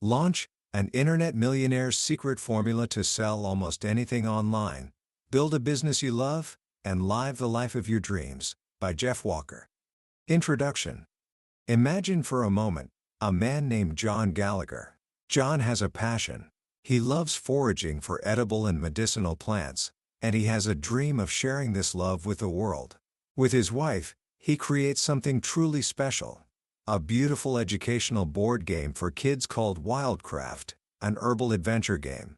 Launch, an internet millionaire's secret formula to sell almost anything online. Build a business you love, and live the life of your dreams, by Jeff Walker. Introduction. Imagine for a moment, a man named John Gallagher. John has a passion. He loves foraging for edible and medicinal plants, and he has a dream of sharing this love with the world. With his wife, he creates something truly special. A beautiful educational board game for kids called Wildcraft, an herbal adventure game.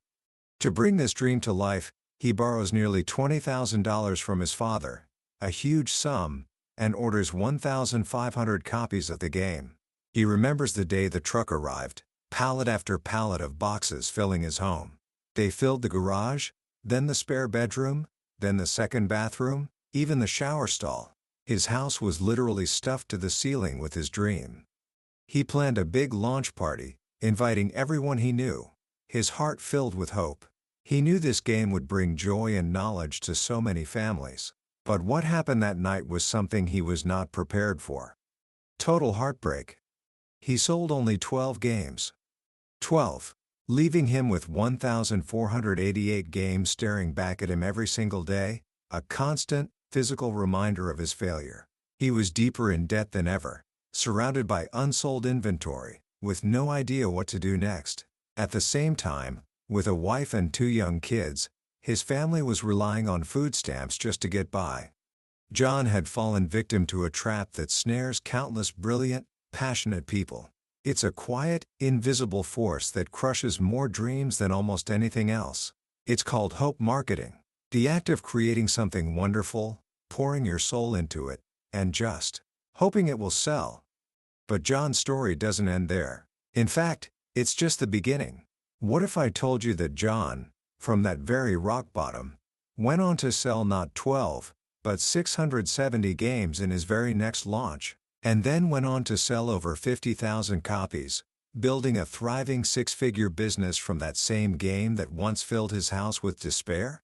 To bring this dream to life, he borrows nearly $20,000 from his father, a huge sum, and orders 1,500 copies of the game. He remembers the day the truck arrived, pallet after pallet of boxes filling his home. They filled the garage, then the spare bedroom, then the second bathroom, even the shower stall. His house was literally stuffed to the ceiling with his dream. He planned a big launch party, inviting everyone he knew, his heart filled with hope. He knew this game would bring joy and knowledge to so many families. But what happened that night was something he was not prepared for. Total heartbreak. He sold only 12 games. 12. Leaving him with 1,488 games staring back at him every single day, a constant, physical reminder of his failure. He was deeper in debt than ever, surrounded by unsold inventory, with no idea what to do next. At the same time, with a wife and 2 young kids, his family was relying on food stamps just to get by. John had fallen victim to a trap that snares countless brilliant, passionate people. It's a quiet, invisible force that crushes more dreams than almost anything else. It's called hope marketing. The act of creating something wonderful, pouring your soul into it, and just hoping it will sell. But John's story doesn't end there. In fact, it's just the beginning. What if I told you that John, from that very rock bottom, went on to sell not 12, but 670 games in his very next launch, and then went on to sell over 50,000 copies, building a thriving 6-figure business from that same game that once filled his house with despair?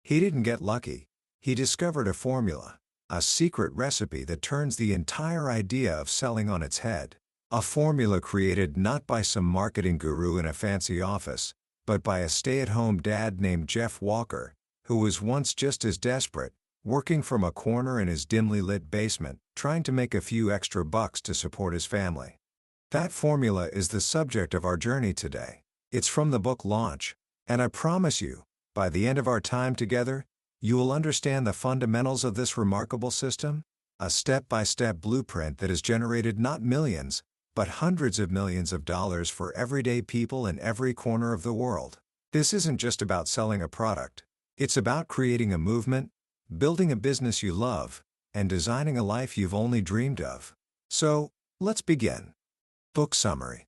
He didn't get lucky. He discovered a formula, a secret recipe that turns the entire idea of selling on its head. A formula created not by some marketing guru in a fancy office, but by a stay-at-home dad named Jeff Walker, who was once just as desperate, working from a corner in his dimly lit basement, trying to make a few extra bucks to support his family. That formula is the subject of our journey today. It's from the book Launch, and I promise you, by the end of our time together, you will understand the fundamentals of this remarkable system, a step-by-step blueprint that has generated not millions, but hundreds of millions of dollars for everyday people in every corner of the world. This isn't just about selling a product. It's about creating a movement, building a business you love, and designing a life you've only dreamed of. So, let's begin. Book summary.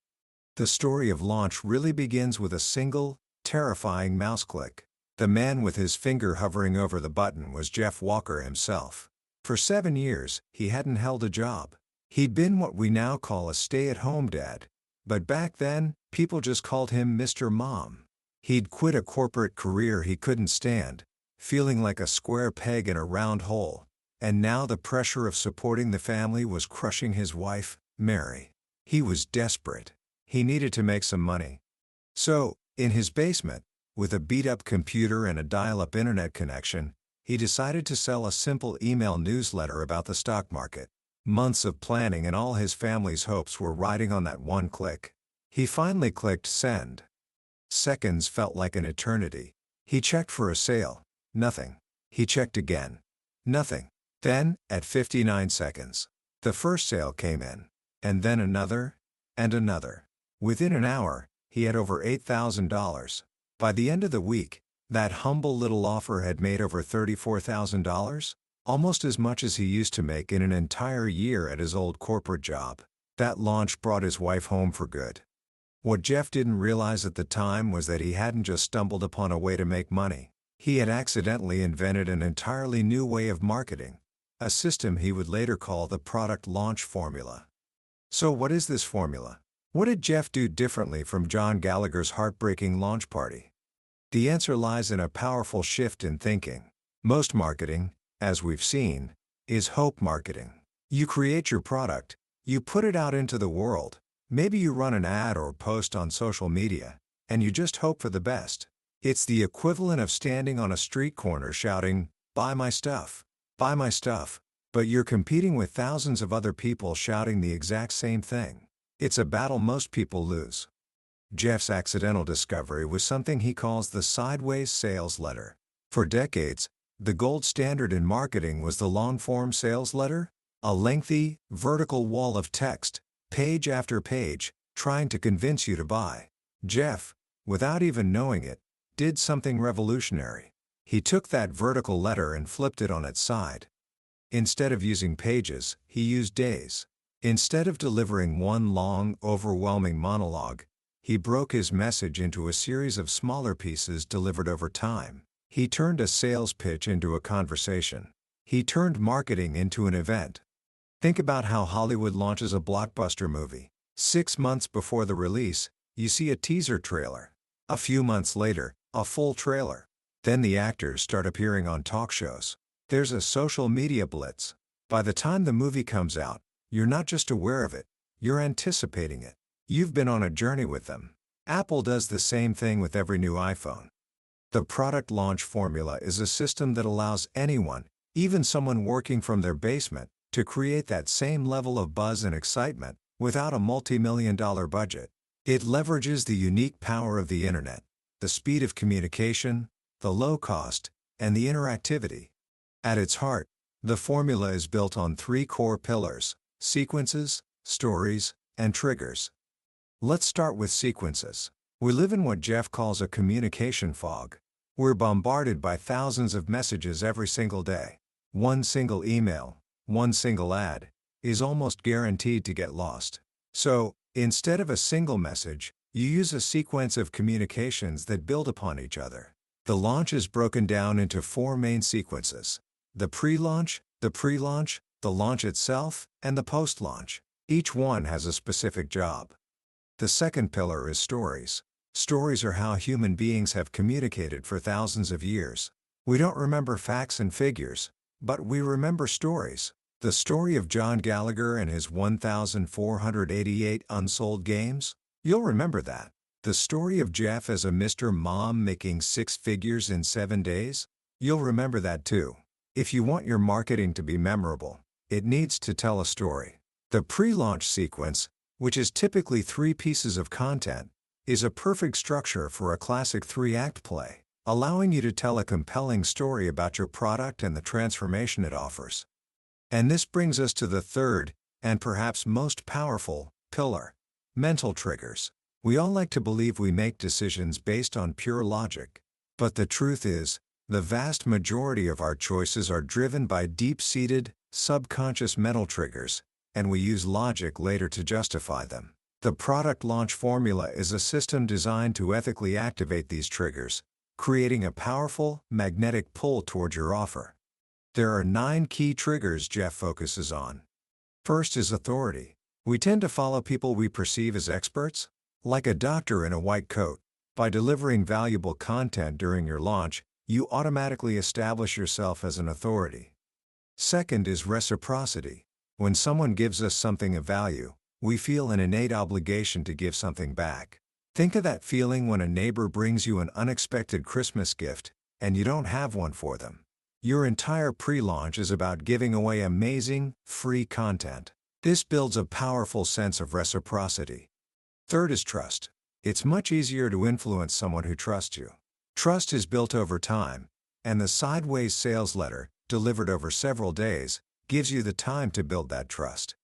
The story of Launch really begins with a single, terrifying mouse click. The man with his finger hovering over the button was Jeff Walker himself. For 7 years, he hadn't held a job. He'd been what we now call a stay-at-home dad, but back then, people just called him Mr. Mom. He'd quit a corporate career he couldn't stand, feeling like a square peg in a round hole, and now the pressure of supporting the family was crushing his wife, Mary. He was desperate. He needed to make some money. So, in his basement, with a beat-up computer and a dial-up internet connection, he decided to sell a simple email newsletter about the stock market. Months of planning and all his family's hopes were riding on that one click. He finally clicked send. Seconds felt like an eternity. He checked for a sale. Nothing. He checked again. Nothing. Then, at 59 seconds, the first sale came in. And then another, and another. Within an hour, he had over $8,000. By the end of the week, that humble little offer had made over $34,000, almost as much as he used to make in an entire year at his old corporate job. That launch brought his wife home for good. What Jeff didn't realize at the time was that he hadn't just stumbled upon a way to make money. He had accidentally invented an entirely new way of marketing, a system he would later call the product launch formula. So what is this formula? What did Jeff do differently from John Gallagher's heartbreaking launch party? The answer lies in a powerful shift in thinking. Most marketing, as we've seen, is hope marketing. You create your product, you put it out into the world, Maybe you run an ad or post on social media, and you just hope for the best. It's the equivalent of standing on a street corner shouting, "Buy my stuff, buy my stuff," but you're competing with thousands of other people shouting the exact same thing. It's a battle most people lose. Jeff's accidental discovery was something he calls the sideways sales letter. For decades, the gold standard in marketing was the long-form sales letter, a lengthy, vertical wall of text, page after page, trying to convince you to buy. Jeff, without even knowing it, did something revolutionary. He took that vertical letter and flipped it on its side. Instead of using pages, he used days. Instead of delivering one long, overwhelming monologue, he broke his message into a series of smaller pieces delivered over time. He turned a sales pitch into a conversation. He turned marketing into an event. Think about how Hollywood launches a blockbuster movie. 6 months before the release, you see a teaser trailer. A few months later, a full trailer. Then the actors start appearing on talk shows. There's a social media blitz. By the time the movie comes out, you're not just aware of it, you're anticipating it. You've been on a journey with them. Apple does the same thing with every new iPhone. The product launch formula is a system that allows anyone, even someone working from their basement, to create that same level of buzz and excitement without a multi-million-dollar budget. It leverages the unique power of the internet, the speed of communication, the low cost, and the interactivity. At its heart, the formula is built on 3 core pillars: sequences, stories, and triggers. Let's start with sequences. We live in what Jeff calls a communication fog. We're bombarded by thousands of messages every single day. One single email, one single ad, is almost guaranteed to get lost. So, instead of a single message, you use a sequence of communications that build upon each other. The launch is broken down into 4 main sequences: the pre-launch, the launch itself, and the post-launch. Each one has a specific job. The second pillar is stories. Stories are how human beings have communicated for thousands of years. We don't remember facts and figures, but we remember stories. The story of John Gallagher and his 1,488 unsold games? You'll remember that. The story of Jeff as a Mr. Mom making 6 figures in 7 days? You'll remember that too. If you want your marketing to be memorable, it needs to tell a story. The pre-launch sequence, which is typically 3 pieces of content, is a perfect structure for a classic 3-act play, allowing you to tell a compelling story about your product and the transformation it offers. And this brings us to the third, and perhaps most powerful, pillar: mental triggers. We all like to believe we make decisions based on pure logic. But the truth is, the vast majority of our choices are driven by deep-seated, subconscious mental triggers, and we use logic later to justify them. The product launch formula is a system designed to ethically activate these triggers, creating a powerful, magnetic pull toward your offer. There are 9 key triggers Jeff focuses on. First is authority. We tend to follow people we perceive as experts, like a doctor in a white coat. By delivering valuable content during your launch, you automatically establish yourself as an authority. Second is reciprocity. When someone gives us something of value, we feel an innate obligation to give something back. Think of that feeling when a neighbor brings you an unexpected Christmas gift, and you don't have one for them. Your entire pre-launch is about giving away amazing, free content. This builds a powerful sense of reciprocity. Third is trust. It's much easier to influence someone who trusts you. Trust is built over time, and the sideways sales letter, delivered over several days, gives you the time to build that trust.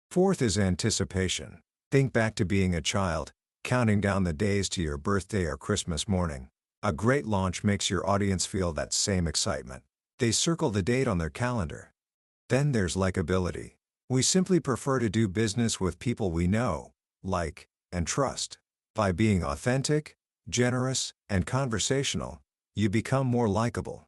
Fourth is anticipation. Think back to being a child, counting down the days to your birthday or Christmas morning. A great launch makes your audience feel that same excitement. They circle the date on their calendar. Then there's likability. We simply prefer to do business with people we know, like, and trust. By being authentic, generous, and conversational, you become more likable.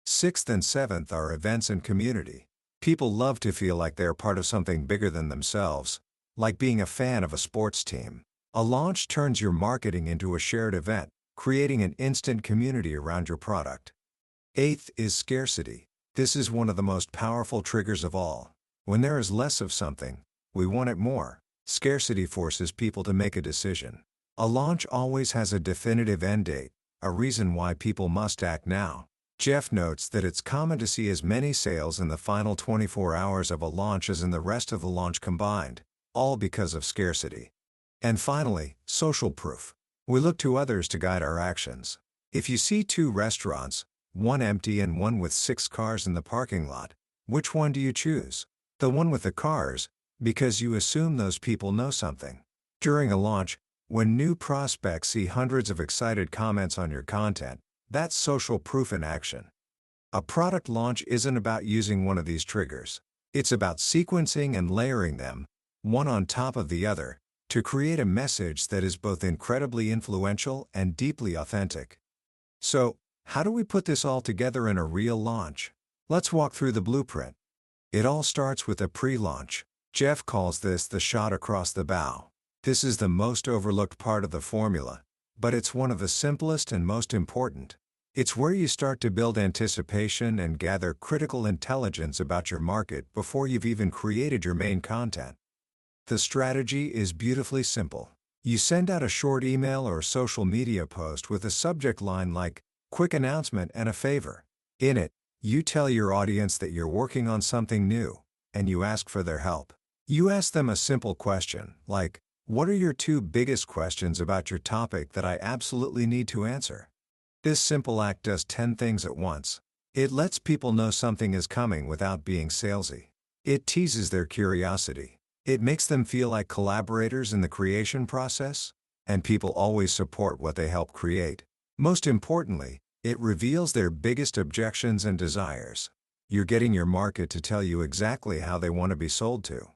Sixth and seventh are events and community. People love to feel like they're part of something bigger than themselves, like being a fan of a sports team. A launch turns your marketing into a shared event, creating an instant community around your product. Eighth is scarcity. This is one of the most powerful triggers of all. When there is less of something, we want it more. Scarcity forces people to make a decision. A launch always has a definitive end date, a reason why people must act now. Jeff notes that it's common to see as many sales in the final 24 hours of a launch as in the rest of the launch combined, all because of scarcity. And finally, social proof. We look to others to guide our actions. If you see two restaurants, one empty and one with 6 cars in the parking lot, which one do you choose? The one with the cars, because you assume those people know something. During a launch, when new prospects see hundreds of excited comments on your content, that's social proof in action. A product launch isn't about using one of these triggers. It's about sequencing and layering them, one on top of the other, to create a message that is both incredibly influential and deeply authentic. So, how do we put this all together in a real launch? Let's walk through the blueprint. It all starts with a pre-launch. Jeff calls this the shot across the bow. This is the most overlooked part of the formula, but it's one of the simplest and most important. It's where you start to build anticipation and gather critical intelligence about your market before you've even created your main content. The strategy is beautifully simple. You send out a short email or social media post with a subject line like, "Quick announcement and a favor." In it, you tell your audience that you're working on something new, and you ask for their help. You ask them a simple question, like, "What are your 2 biggest questions about your topic that I absolutely need to answer?" This simple act does 10 things at once. It lets people know something is coming without being salesy. It teases their curiosity. It makes them feel like collaborators in the creation process, and people always support what they help create. Most importantly, it reveals their biggest objections and desires. You're getting your market to tell you exactly how they want to be sold to.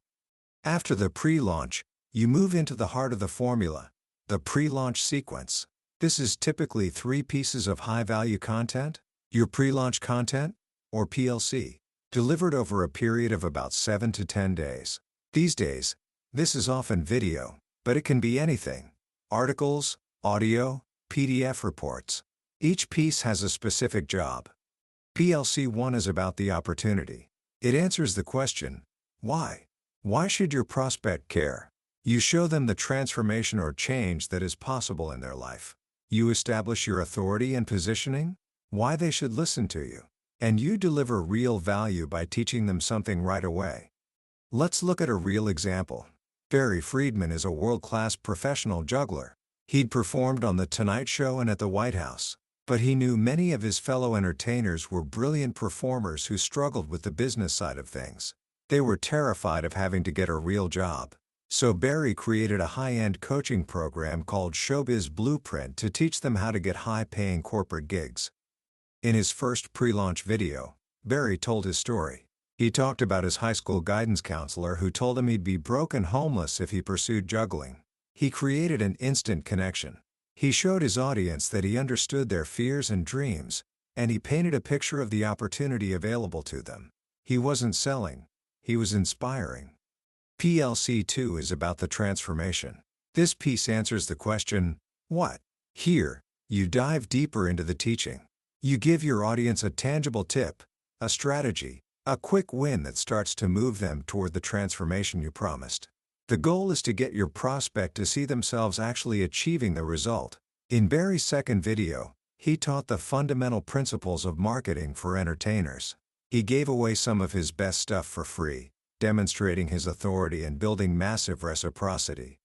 After the pre-launch, you move into the heart of the formula, the pre-launch sequence. This is typically 3 pieces of high-value content, your pre-launch content, or PLC, delivered over a period of about 7 to 10 days. These days, this is often video, but it can be anything: articles, audio, PDF reports. Each piece has a specific job. PLC 1 is about the opportunity. It answers the question, why? Why should your prospect care? You show them the transformation or change that is possible in their life. You establish your authority and positioning, why they should listen to you. And you deliver real value by teaching them something right away. Let's look at a real example. Barry Friedman is a world-class professional juggler. He'd performed on The Tonight Show and at the White House, but he knew many of his fellow entertainers were brilliant performers who struggled with the business side of things. They were terrified of having to get a real job. So Barry created a high-end coaching program called Showbiz Blueprint to teach them how to get high-paying corporate gigs. In his first pre-launch video, Barry told his story. He talked about his high school guidance counselor who told him he'd be broke and homeless if he pursued juggling. He created an instant connection. He showed his audience that he understood their fears and dreams, and he painted a picture of the opportunity available to them. He wasn't selling, he was inspiring. PLC 2 is about the transformation. This piece answers the question, what? Here, you dive deeper into the teaching. You give your audience a tangible tip, a strategy, a quick win that starts to move them toward the transformation you promised. The goal is to get your prospect to see themselves actually achieving the result. In Barry's second video, he taught the fundamental principles of marketing for entertainers. He gave away some of his best stuff for free, demonstrating his authority and building massive reciprocity.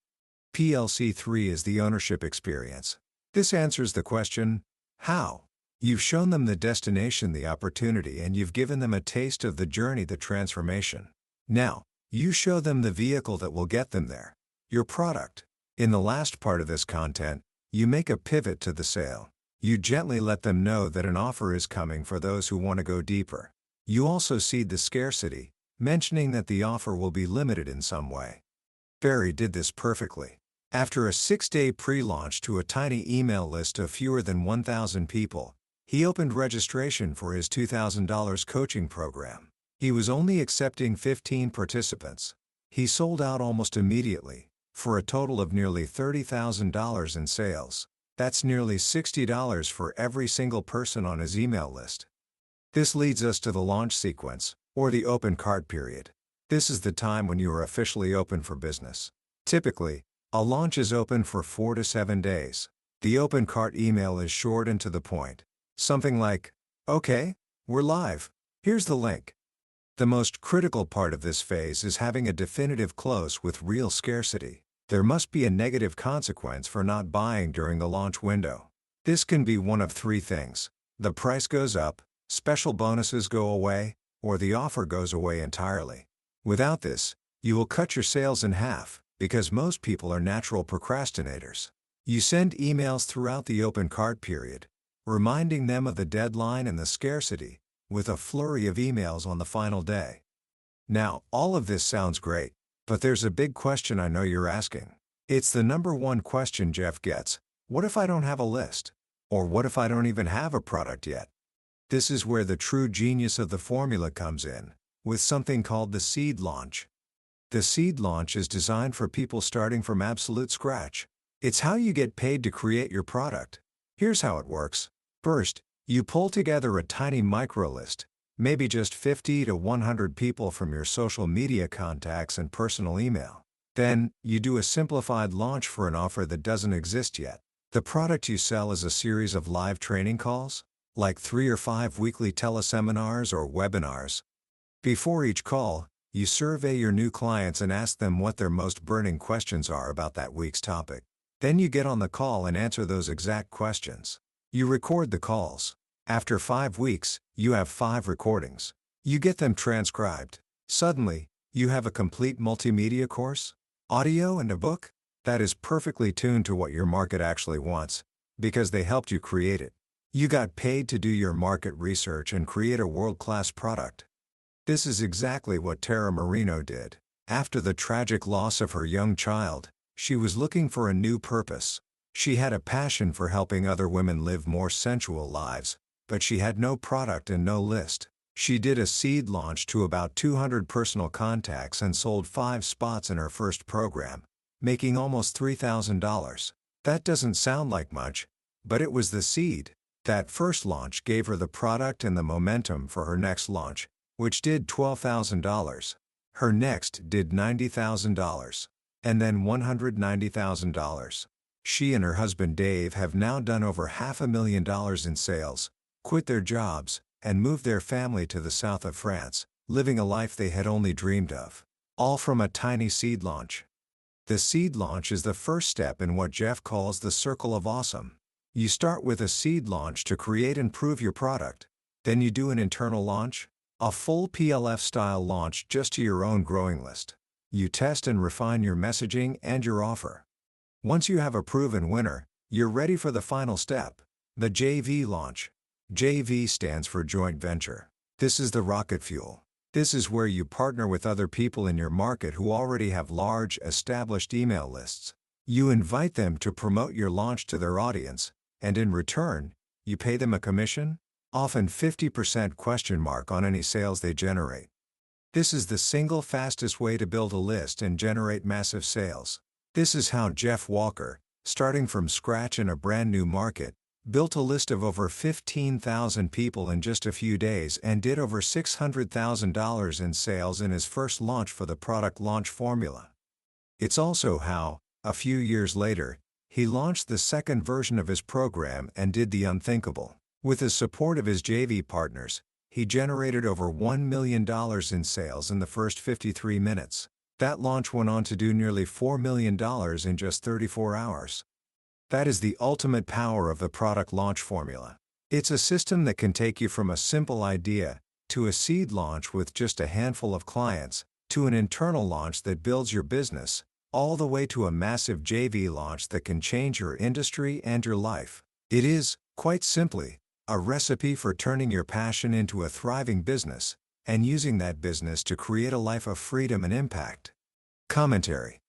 PLC 3 is the ownership experience. This answers the question, how? You've shown them the destination, the opportunity, and you've given them a taste of the journey, the transformation. Now, you show them the vehicle that will get them there, your product. In the last part of this content, you make a pivot to the sale. You gently let them know that an offer is coming for those who want to go deeper. You also seed the scarcity, mentioning that the offer will be limited in some way. Barry did this perfectly. After a 6-day pre-launch to a tiny email list of fewer than 1,000 people, he opened registration for his $2,000 coaching program. He was only accepting 15 participants. He sold out almost immediately, for a total of nearly $30,000 in sales. That's nearly $60 for every single person on his email list. This leads us to the launch sequence, or the open cart period. This is the time when you are officially open for business. Typically, a launch is open for 4 to 7 days. The open cart email is short and to the point. Something like, "Okay, we're live. Here's the link." The most critical part of this phase is having a definitive close with real scarcity. There must be a negative consequence for not buying during the launch window. This can be one of three things: the price goes up, special bonuses go away, or the offer goes away entirely. Without this, you will cut your sales in half, because most people are natural procrastinators. You send emails throughout the open cart period, reminding them of the deadline and the scarcity, with a flurry of emails on the final day. Now, all of this sounds great, but there's a big question I know you're asking. It's the number one question Jeff gets: what if I don't have a list? Or what if I don't even have a product yet? This is where the true genius of the formula comes in, with something called the seed launch. The seed launch is designed for people starting from absolute scratch. It's how you get paid to create your product. Here's how it works. First, you pull together a tiny microlist, maybe just 50 to 100 people from your social media contacts and personal email. Then, you do a simplified launch for an offer that doesn't exist yet. The product you sell is a series of live training calls, like 3 or 5 weekly teleseminars or webinars. Before each call, you survey your new clients and ask them what their most burning questions are about that week's topic. Then you get on the call and answer those exact questions. You record the calls. After 5 weeks, you have 5 recordings. You get them transcribed. Suddenly, you have a complete multimedia course, audio and a book, that is perfectly tuned to what your market actually wants, because they helped you create it. You got paid to do your market research and create a world-class product. This is exactly what Tara Marino did. After the tragic loss of her young child, she was looking for a new purpose. She had a passion for helping other women live more sensual lives, but she had no product and no list. She did a seed launch to about 200 personal contacts and sold 5 spots in her first program, making almost $3,000. That doesn't sound like much, but it was the seed. That first launch gave her the product and the momentum for her next launch, which did $12,000. Her next did $90,000. And then $190,000. She and her husband Dave have now done over $500,000 in sales, quit their jobs, and moved their family to the south of France, living a life they had only dreamed of. All from a tiny seed launch. The seed launch is the first step in what Jeff calls the circle of awesome. You start with a seed launch to create and prove your product. Then you do an internal launch, a full PLF-style launch just to your own growing list. You test and refine your messaging and your offer. Once you have a proven winner, you're ready for the final step, the JV launch. JV stands for joint venture. This is the rocket fuel. This is where you partner with other people in your market who already have large, established email lists. You invite them to promote your launch to their audience, and in return, you pay them a commission, often 50% on any sales they generate. This is the single fastest way to build a list and generate massive sales. This is how Jeff Walker, starting from scratch in a brand new market, built a list of over 15,000 people in just a few days and did over $600,000 in sales in his first launch for the product launch formula. It's also how, a few years later, he launched the second version of his program and did the unthinkable. With the support of his JV partners, he generated over $1 million in sales in the first 53 minutes. That launch went on to do nearly $4 million in just 34 hours. That is the ultimate power of the product launch formula. It's a system that can take you from a simple idea, to a seed launch with just a handful of clients, to an internal launch that builds your business, all the way to a massive JV launch that can change your industry and your life. It is, quite simply, a recipe for turning your passion into a thriving business, and using that business to create a life of freedom and impact. Commentary.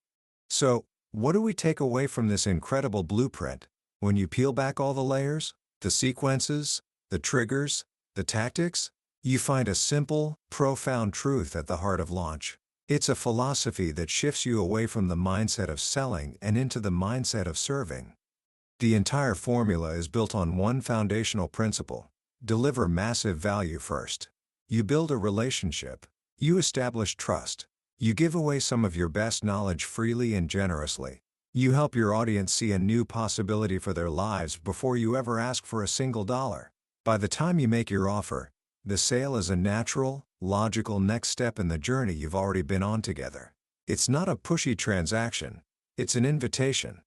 So, what do we take away from this incredible blueprint? When you peel back all the layers, the sequences, the triggers, the tactics, you find a simple, profound truth at the heart of launch. It's a philosophy that shifts you away from the mindset of selling and into the mindset of serving. The entire formula is built on one foundational principle: deliver massive value first. You build a relationship. You establish trust. You give away some of your best knowledge freely and generously. You help your audience see a new possibility for their lives before you ever ask for a single dollar. By the time you make your offer, the sale is a natural, logical next step in the journey you've already been on together. It's not a pushy transaction, it's an invitation.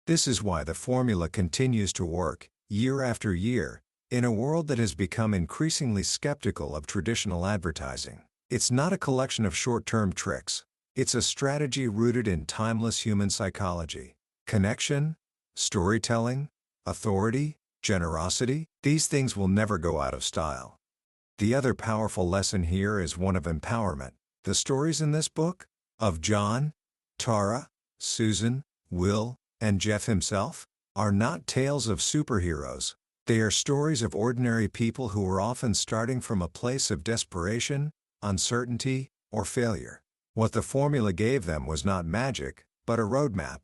This is why the formula continues to work, year after year, in a world that has become increasingly skeptical of traditional advertising. It's not a collection of short-term tricks. It's a strategy rooted in timeless human psychology. Connection, storytelling, authority, generosity, these things will never go out of style. The other powerful lesson here is one of empowerment. The stories in this book, of John, Tara, Susan, Will, and Jeff himself, are not tales of superheroes. They are stories of ordinary people who are often starting from a place of desperation, uncertainty, or failure. What the formula gave them was not magic, but a roadmap.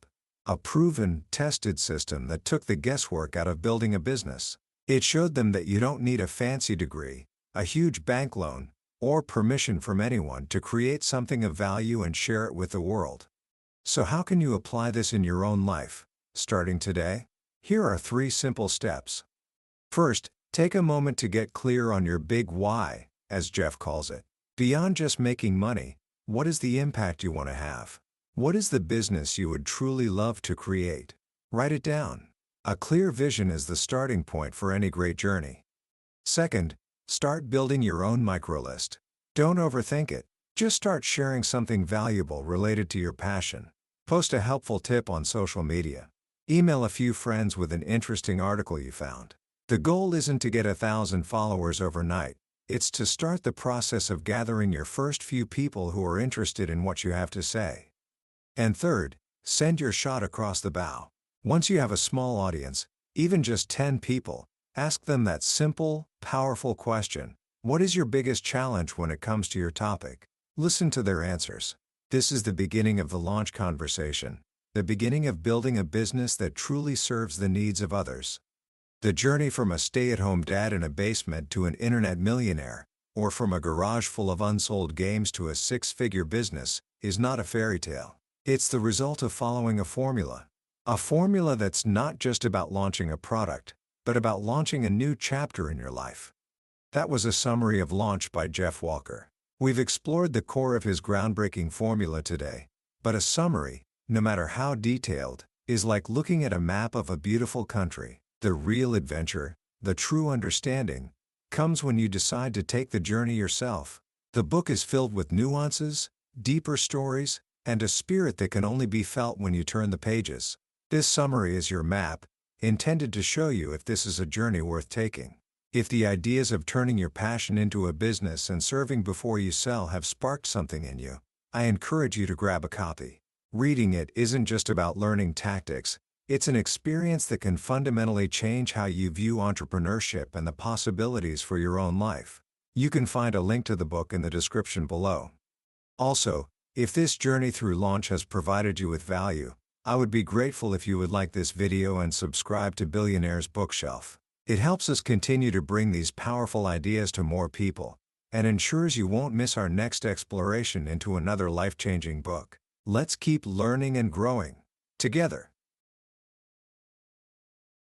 A proven, tested system that took the guesswork out of building a business. It showed them that you don't need a fancy degree, a huge bank loan, or permission from anyone to create something of value and share it with the world. So how can you apply this in your own life, starting today? Here are 3 simple steps. First, take a moment to get clear on your big why, as Jeff calls it. Beyond just making money, what is the impact you want to have? What is the business you would truly love to create? Write it down. A clear vision is the starting point for any great journey. Second, start building your own microlist. Don't overthink it. Just start sharing something valuable related to your passion. Post a helpful tip on social media. Email a few friends with an interesting article you found. The goal isn't to get 1,000 followers overnight. It's to start the process of gathering your first few people who are interested in what you have to say. And third, send your shot across the bow. Once you have a small audience, even just 10 people, ask them that simple, powerful question: what is your biggest challenge when it comes to your topic? Listen to their answers. This is the beginning of the launch conversation, the beginning of building a business that truly serves the needs of others. The journey from a stay-at-home dad in a basement to an internet millionaire, or from a garage full of unsold games to a 6-figure business, is not a fairy tale. It's the result of following a formula. A formula that's not just about launching a product, but about launching a new chapter in your life. That was a summary of Launch by Jeff Walker. We've explored the core of his groundbreaking formula today, but a summary, no matter how detailed, is like looking at a map of a beautiful country. The real adventure, the true understanding, comes when you decide to take the journey yourself. The book is filled with nuances, deeper stories, and a spirit that can only be felt when you turn the pages. This summary is your map, intended to show you if this is a journey worth taking. If the ideas of turning your passion into a business and serving before you sell have sparked something in you, I encourage you to grab a copy. Reading it isn't just about learning tactics. It's an experience that can fundamentally change how you view entrepreneurship and the possibilities for your own life. You can find a link to the book in the description below. Also, if this journey through Launch has provided you with value, I would be grateful if you would like this video and subscribe to Billionaire's Bookshelf. It helps us continue to bring these powerful ideas to more people, and ensures you won't miss our next exploration into another life-changing book. Let's keep learning and growing together.